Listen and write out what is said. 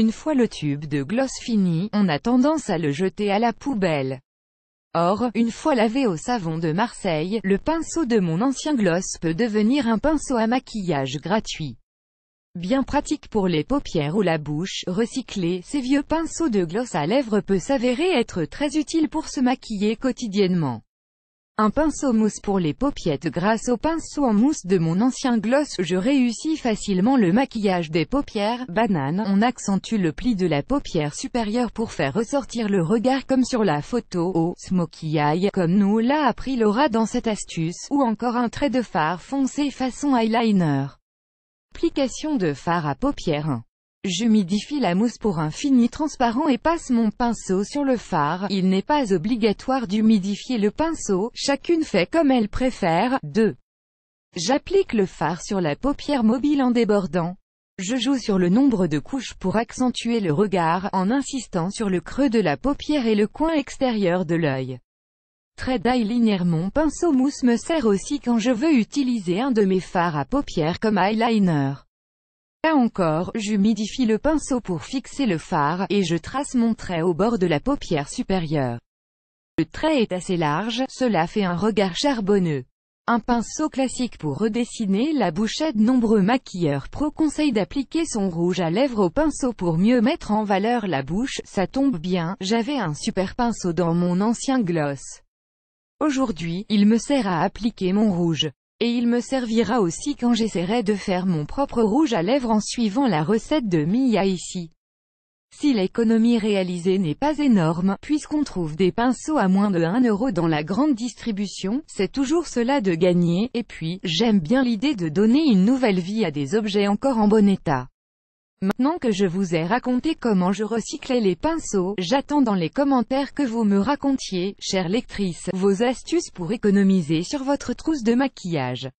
Une fois le tube de gloss fini, on a tendance à le jeter à la poubelle. Or, une fois lavé au savon de Marseille, le pinceau de mon ancien gloss peut devenir un pinceau à maquillage gratuit. Bien pratique pour les paupières ou la bouche, recycler ces vieux pinceaux de gloss à lèvres peut s'avérer être très utile pour se maquiller quotidiennement. Un pinceau mousse pour les paupiettes. Grâce au pinceau en mousse de mon ancien gloss, je réussis facilement le maquillage des paupières. Banane, on accentue le pli de la paupière supérieure pour faire ressortir le regard comme sur la photo. Au smokey eye, comme nous l'a appris Laura dans cette astuce, ou encore un trait de fard foncé façon eyeliner. Application de fard à paupières 1. J'humidifie la mousse pour un fini transparent et passe mon pinceau sur le fard. Il n'est pas obligatoire d'humidifier le pinceau, chacune fait comme elle préfère. 2. J'applique le fard sur la paupière mobile en débordant. Je joue sur le nombre de couches pour accentuer le regard, en insistant sur le creux de la paupière et le coin extérieur de l'œil. Trait d'eyeliner. Mon pinceau mousse me sert aussi quand je veux utiliser un de mes fards à paupières comme eyeliner. Là encore, j'humidifie le pinceau pour fixer le fard, et je trace mon trait au bord de la paupière supérieure. Le trait est assez large, cela fait un regard charbonneux. Un pinceau classique pour redessiner la bouchette. Nombreux maquilleurs pro conseillent d'appliquer son rouge à lèvres au pinceau pour mieux mettre en valeur la bouche. Ça tombe bien, j'avais un super pinceau dans mon ancien gloss. Aujourd'hui, il me sert à appliquer mon rouge. Et il me servira aussi quand j'essaierai de faire mon propre rouge à lèvres en suivant la recette de Mia ici. Si l'économie réalisée n'est pas énorme, puisqu'on trouve des pinceaux à moins de 1 € dans la grande distribution, c'est toujours cela de gagner. Et puis, j'aime bien l'idée de donner une nouvelle vie à des objets encore en bon état. Maintenant que je vous ai raconté comment je recyclais les pinceaux, j'attends dans les commentaires que vous me racontiez, chère lectrice, vos astuces pour économiser sur votre trousse de maquillage.